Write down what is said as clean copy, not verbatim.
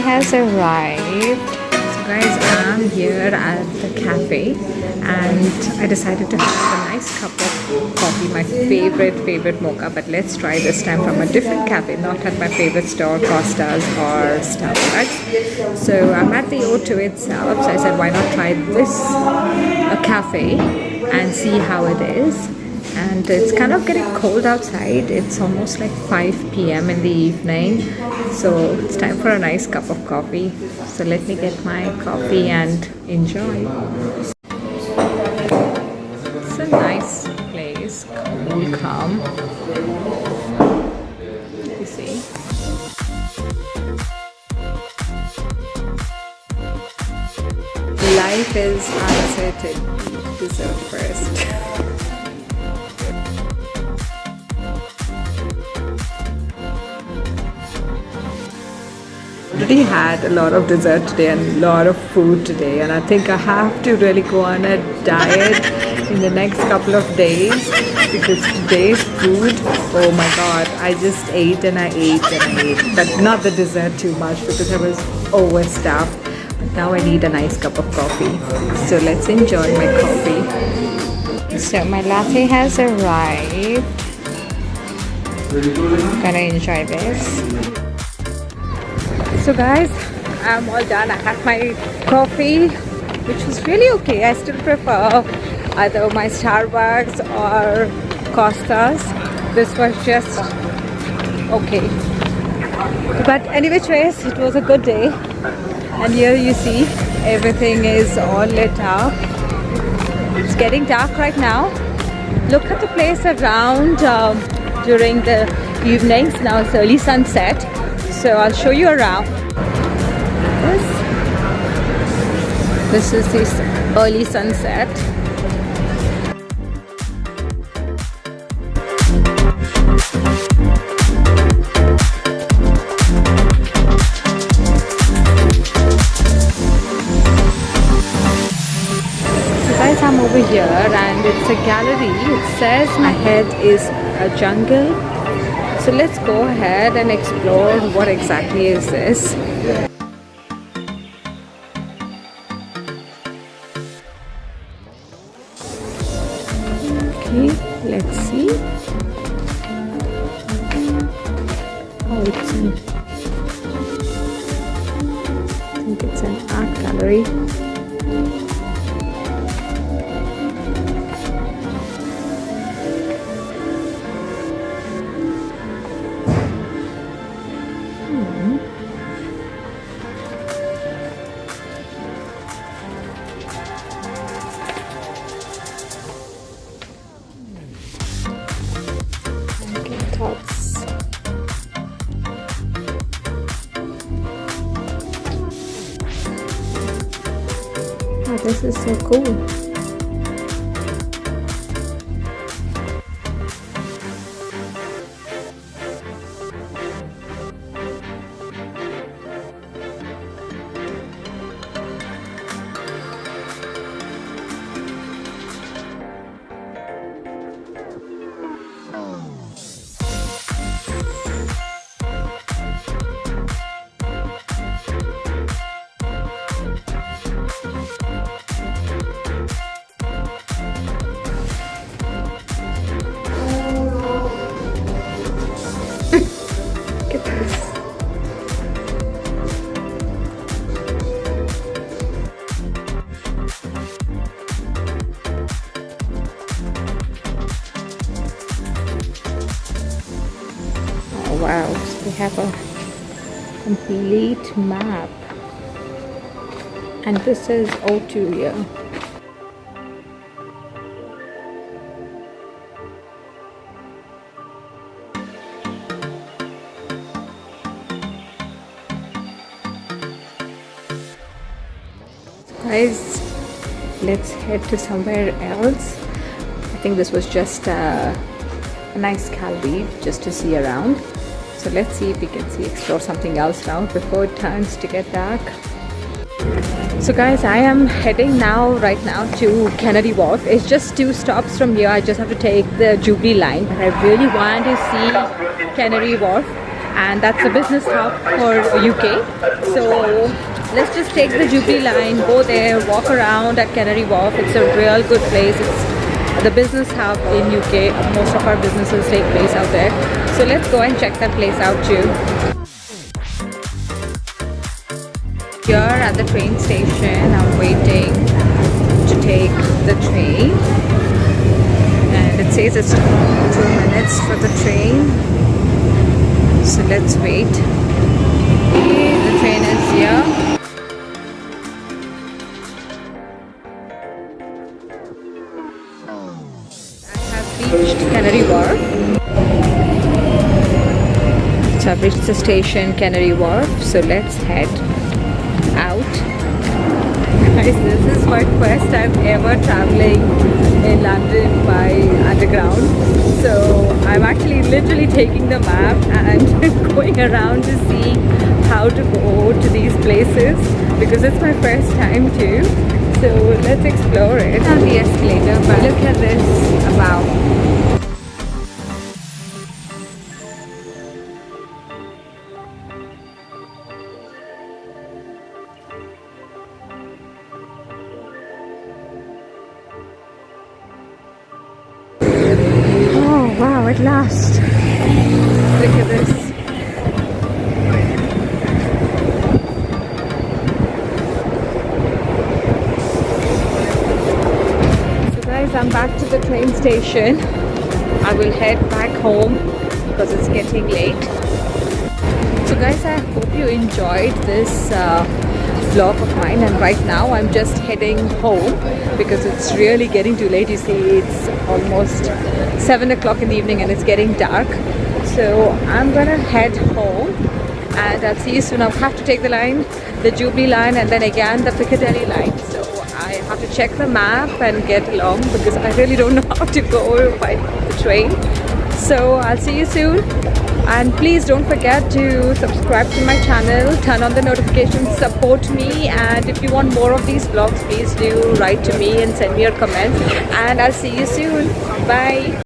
has arrived. So guys, I'm here at the cafe and I decided to have a nice cup of coffee, my favorite mocha, but let's try this time from a different cafe, not at my favorite store, Costa's or Starbucks. So I'm at the O2 itself, so I said why not try this cafe and see how it is. And it's kind of getting cold outside. It's almost like 5 p.m. in the evening, so it's time for a nice cup of coffee. So let me get my coffee and enjoy. It's a nice place, cool, calm. You see, life is uncertain. Dessert first. Already had a lot of dessert today and a lot of food today, and I think I have to really go on a diet in the next couple of days because today's food, oh my god, I just ate and I ate and I ate, but not the dessert too much because I was overstuffed. But now I need a nice cup of coffee, so let's enjoy my coffee. So my latte has arrived. I'm gonna enjoy this. So guys, I'm all done. I had my coffee, which was really okay. I still prefer either my Starbucks or Costa's. This was just okay. But anyway, Trace, it was a good day. And here you see, everything is all lit up. It's getting dark right now. Look at the place around during the evenings. Now it's early sunset. So I'll show you around. This is this early sunset. So guys, I'm over here and it's a gallery. It says ahead is a jungle. So let's go ahead and explore what exactly is this. Okay, let's see. Oh, I think it's an art gallery. Oh, this is so cool. Wow, so we have a complete map, and this is O2 here. Guys, let's head to somewhere else. I think this was just a nice gallery just to see around. So let's see if we can explore something else now before it turns to get dark. So guys, I am heading right now to Canary Wharf. It's just 2 stops from here. I just have to take the Jubilee line. But I really want to see Canary Wharf. and that's the business hub for UK. So let's just take the Jubilee line, go there, walk around at Canary Wharf. It's a real good place. It's the business hub in UK. Most of our businesses take place out there. So let's go and check that place out too. Here at the train station, I'm waiting to take the train. And it says it's 2 minutes for the train. So let's wait. Okay, the train is here. Reached Canary Wharf. So I've reached the station Canary Wharf, so let's head out. Guys, this is my first time ever traveling in London by underground. So I'm actually literally taking the map and going around to see how to go to these places because it's my first time too. So let's explore it. On the escalator, but look at this. Wow. Oh wow, at last. Look at this. I'm back to the train station. I will head back home because it's getting late. So guys, I hope you enjoyed this vlog of mine, and right now I'm just heading home because it's really getting too late. You see, it's almost 7 o'clock in the evening and it's getting dark. So I'm gonna head home and I'll see you soon. I'll have to take the line, the Jubilee line, and then again the Piccadilly line. So I have to check the map and get along because I really don't know how to go by the train. So I'll see you soon, and please don't forget to subscribe to my channel, turn on the notifications, support me, and if you want more of these vlogs, please do write to me and send me your comments, and I'll see you soon. Bye.